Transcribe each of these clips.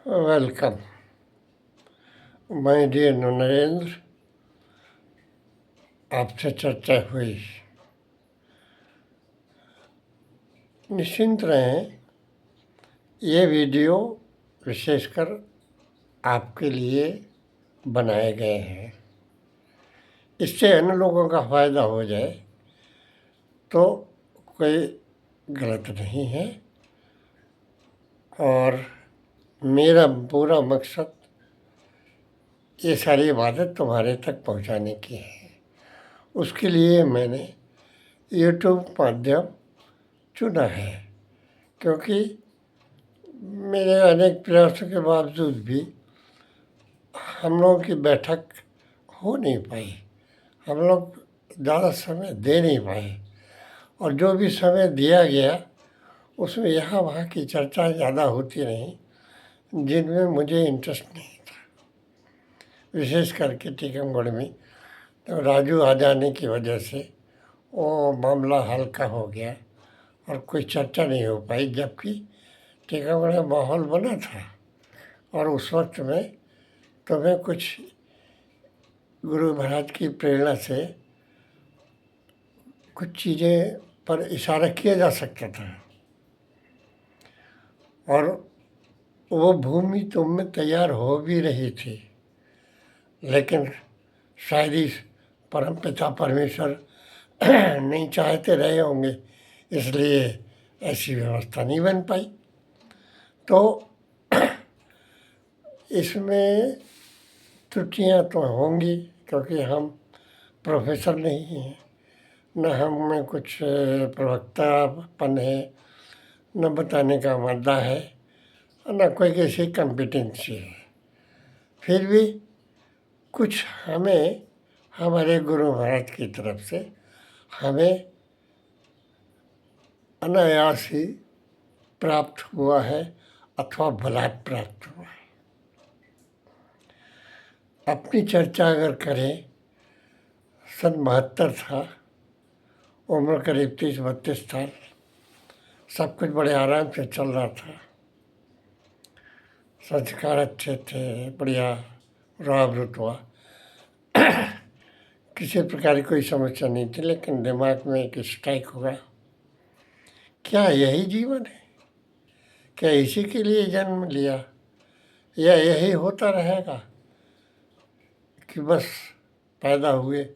Welcome my dear Narendra. आपसे चर्चा हुई, निश्चिंत रहें। ये वीडियो विशेषकर आपके लिए बनाए गए हैं। इससे अन्य लोगों का फ़ायदा हो जाए तो कोई गलत नहीं है, और मेरा पूरा मकसद ये सारी बातें तुम्हारे तक पहुंचाने की है। उसके लिए मैंने यूट्यूब माध्यम चुना है, क्योंकि मेरे अनेक प्रयासों के बावजूद भी हम लोगों की बैठक हो नहीं पाई। हम लोग ज़्यादा समय दे नहीं पाए, और जो भी समय दिया गया उसमें यहाँ वहाँ की चर्चा ज़्यादा होती रही, जिनमें मुझे इंटरेस्ट नहीं था। विशेष करके टीकमगढ़ में तो राजू आ जाने की वजह से वो मामला हल्का हो गया और कोई चर्चा नहीं हो पाई, जबकि टीकमगढ़ में माहौल बना था। और उस वक्त में तुम्हें कुछ गुरु महाराज की प्रेरणा से कुछ चीज़ें पर इशारा किया जा सकता था, और वो भूमि तुम में तैयार हो भी रही थी। लेकिन शायद ही परमपिता परमेश्वर नहीं चाहते रहे होंगे, इसलिए ऐसी व्यवस्था नहीं बन पाई। तो इसमें त्रुटियां तो होंगी, क्योंकि हम प्रोफेसर नहीं हैं, न हम में कुछ प्रवक्तापन है, न बताने का मादा है, न कोई कैसी कॉम्पिटेंसी है। फिर भी कुछ हमें हमारे गुरु महाराज की तरफ से हमें अनायास ही प्राप्त हुआ है, अथवा बलात् प्राप्त हुआ है। अपनी चर्चा अगर करें, सन 72 था, उम्र करीब 30-32 साल, सब कुछ बड़े आराम से चल रहा था, संस्कार अच्छे थे, बढ़िया राब रुतवा, किसी प्रकार की कोई समस्या नहीं थी। लेकिन दिमाग में एक स्ट्राइक हुआ, क्या यही जीवन है? क्या इसी के लिए जन्म लिया, या यही होता रहेगा कि बस पैदा हुए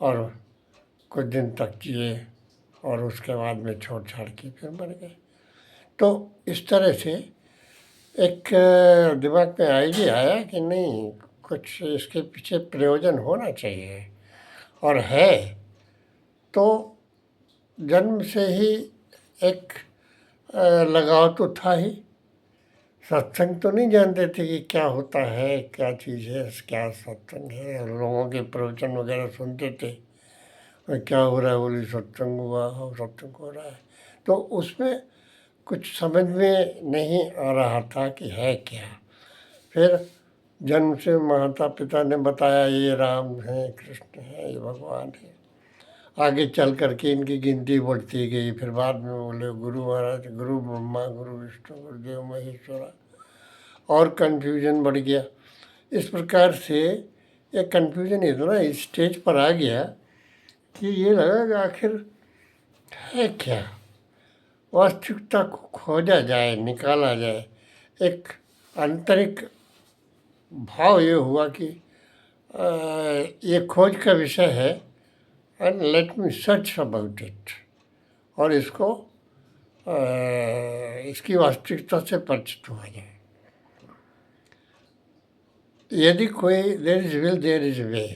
और कुछ दिन तक जिए और उसके बाद में छोड़ छाड़ के फिर मर गए? तो इस तरह से एक दिमाग में आइडिया आया कि नहीं, कुछ इसके पीछे प्रयोजन होना चाहिए। और है तो जन्म से ही एक लगाव तो था ही। सत्संग तो नहीं जानते थे कि क्या होता है, क्या चीज़ है, क्या सत्संग है। लोगों के प्रवचन वगैरह सुनते थे, और क्या हो रहा है, बोली सत्संग हुआ हो, सत्संग हो रहा है। तो उसमें कुछ समझ में नहीं आ रहा था कि है क्या। फिर जन्म से माता पिता ने बताया ये राम है, कृष्ण है, ये भगवान है। आगे चल करके इनकी गिनती बढ़ती गई। फिर बाद में बोले गुरु महाराज, गुरु ब्रह्मा, गुरु विष्णु, गुरुदेव महेश्वरा, और कन्फ्यूजन बढ़ गया। इस प्रकार से ये कन्फ्यूजन इतना इस स्टेज पर आ गया कि ये लगा कि आखिर है क्या, वास्तविकता को खोजा जाए, निकाला जाए। एक आंतरिक भाव ये हुआ कि ये खोज का विषय है, and let me search about it, और इसको इसकी वास्तविकता से परिचित हुआ जाए। यदि कोई there is will there is way,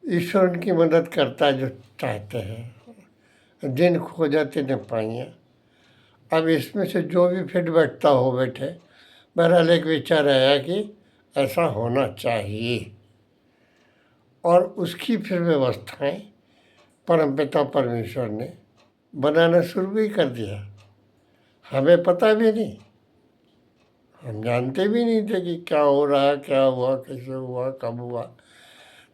ईश्वर उनकी मदद करता है जो चाहते हैं। दिन खो जाते न पाइयाँ। अब इसमें से जो भी फिट बैठता हो बैठे, बहरहाल एक विचार आया कि ऐसा होना चाहिए, और उसकी फिर व्यवस्थाएं परमपिता परमेश्वर ने बनाना शुरू भी कर दिया। हमें पता भी नहीं, हम जानते भी नहीं थे कि क्या हो रहा, क्या हुआ, कैसे हुआ, कब हुआ।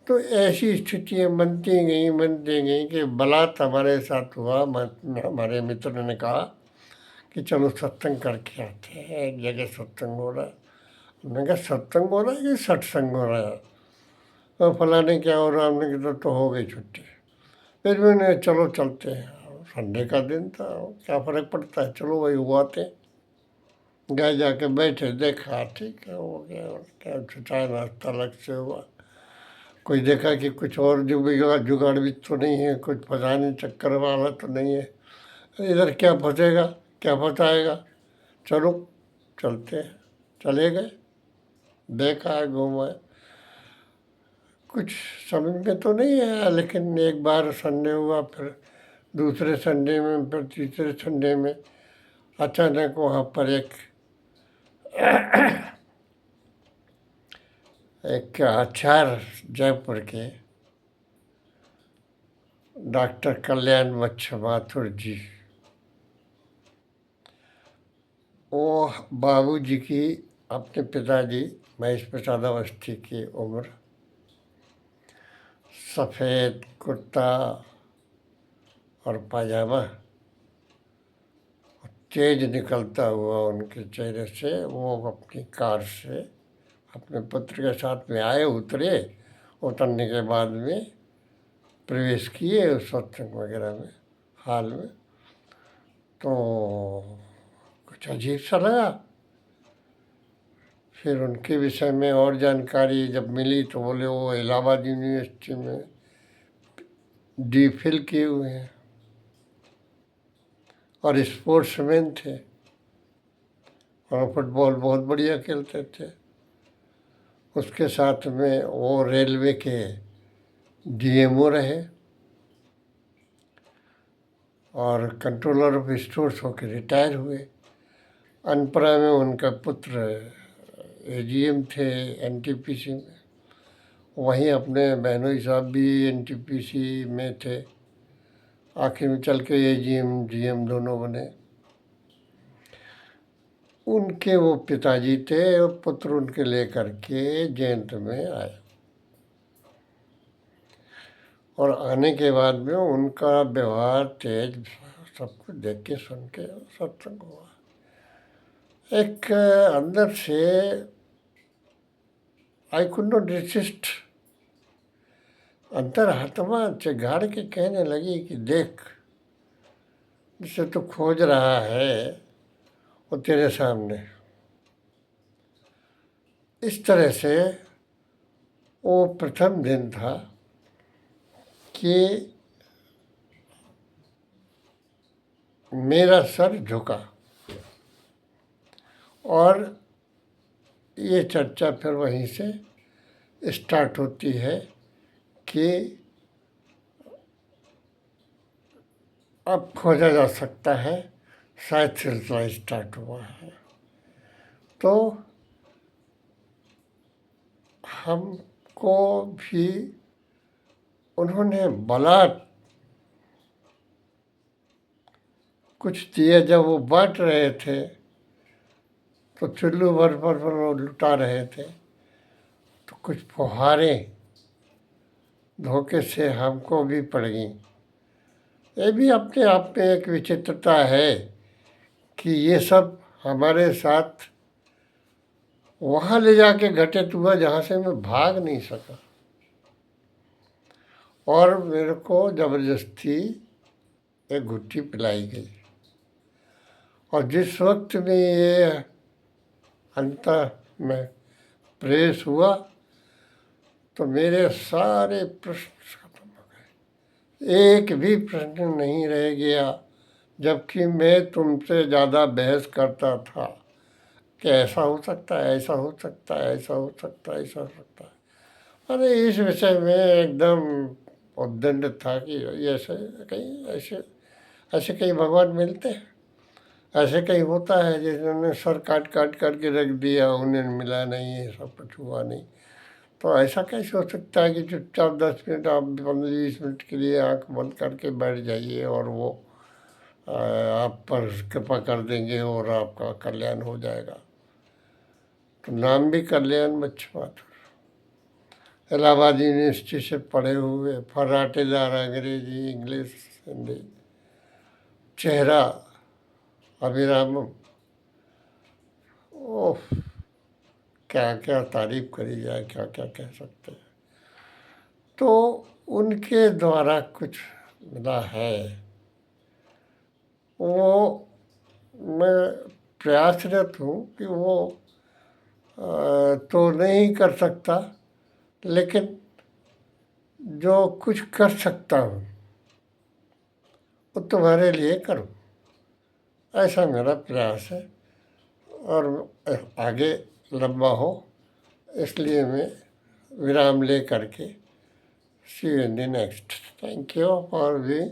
तो ऐसी स्थितियाँ बनती गई कि बलात् हमारे साथ हुआ। हमारे मित्र ने कहा कि चलो सत्संग करके आते हैं। एक जगह सत्संग हो रहा है, हमने कहा सत्संग हो रहा है कि सत्संग हो रहा है? और फलाने क्या हो रहा है? हमने कहा तो हो गई छुट्टी। फिर मैंने चलो चलते हैं, संडे का दिन था, क्या फ़र्क पड़ता है, चलो वही हुआ थे। गए, जाके बैठे, देखा ठीक है हो गया, और क्या चाय नाश्ता अलग से हुआ। कोई देखा कि कुछ और जुगाड़ जुगाड़ भी तो नहीं है, कुछ फंसाने चक्कर वाला तो नहीं है, इधर क्या फंसेगा, क्या फंसाएगा, चलो चलते हैं। चले गए, देखा, घूमा। कुछ समझ में तो नहीं आया, लेकिन एक बार संडे हुआ, फिर दूसरे संडे में, फिर तीसरे संडे में अचानक वहाँ पर एक आचार्य जयपुर के डॉक्टर कल्याण मच्छ माथुर जी, वो बाबूजी की, अपने पिताजी महेश प्रसाद अवस्थी की उम्र, सफ़ेद कुर्ता और पाजामा, तेज निकलता हुआ उनके चेहरे से, वो अपनी कार से अपने पुत्र के साथ में आए, उतरे, उतरने के बाद में प्रवेश किए उस सत्संग वगैरह में, हाल में। तो कुछ अजीब सा लगा। फिर उनके विषय में और जानकारी जब मिली तो बोले वो इलाहाबाद यूनिवर्सिटी में DPhil किए हुए हैं और स्पोर्ट्समैन थे, और फुटबॉल बहुत बढ़िया खेलते थे। उसके साथ में वो रेलवे के DMO रहे और कंट्रोलर ऑफ स्टोर्स होकर रिटायर हुए। अनपरा में उनका पुत्र AGM थे NTPC में, वहीं अपने बहनोई साहब भी NTPC में थे, आखिर में चल के AGM GM दोनों बने। उनके वो पिताजी थे और पुत्र उनके लेकर के जयंत में आए, और आने के बाद में उनका व्यवहार तेज, सब कुछ देख के सुन के सत्संग हुआ। एक अंदर से आई कुड नॉट रेसिस्ट, अंतरात्मा चिघाड़ के कहने लगी कि देख, जिसे तू खोज रहा है वो तेरे सामने। इस तरह से वो प्रथम दिन था कि मेरा सर झुका, और ये चर्चा फिर वहीं से स्टार्ट होती है कि अब खोजा जा सकता है, शायद सिलसिला स्टार्ट हुआ है। तो हमको भी उन्होंने बलात् कुछ दिए, जब वो बांट रहे थे तो चुल्लू भर पर वो लुटा रहे थे, तो कुछ फुहारें धोखे से हमको भी पड़ गई। ये भी अपने आप में एक विचित्रता है कि ये सब हमारे साथ वहाँ ले जाके घटित हुआ जहाँ से मैं भाग नहीं सका, और मेरे को ज़बरदस्ती एक घुट्टी पिलाई गई। और जिस वक्त में ये अंत में प्रेस हुआ तो मेरे सारे प्रश्न खत्म हो गए, एक भी प्रश्न नहीं रह गया, जबकि मैं तुमसे ज़्यादा बहस करता था कि ऐसा हो सकता है, ऐसा हो सकता है, ऐसा हो सकता है, ऐसा हो सकता है। अरे इस विषय में एकदम उद्दंड था कि ऐसे कहीं, ऐसे ऐसे कहीं भगवान मिलते हैं, ऐसे कहीं होता है जिन्होंने सर काट काट करके रख दिया, उन्हें मिला नहीं है, सब कुछ हुआ नहीं। तो ऐसा कैसे हो सकता है कि चुपचाप 10 मिनट, आप 15-20 मिनट के लिए आंख बंद करके बैठ जाइए और वो आप पर कृपा कर देंगे और आपका कल्याण हो जाएगा। तो नाम भी कल्याण मच्छ माथुर, इलाहाबाद यूनिवर्सिटी से पढ़े हुए, फर्राटेदार अंग्रेजी, इंग्लिश, हिंदी, चेहरा अभिराम, ओह, क्या क्या तारीफ करी जाए, क्या क्या कह सकते हैं। तो उनके द्वारा कुछ मिला है, वो मैं प्रयासरत हूँ कि वो तो नहीं कर सकता, लेकिन जो कुछ कर सकता हूँ वो तुम्हारे लिए करूँ, ऐसा मेरा प्रयास है। और आगे लंबा हो, इसलिए मैं विराम ले करके see you in the next. Thank you for being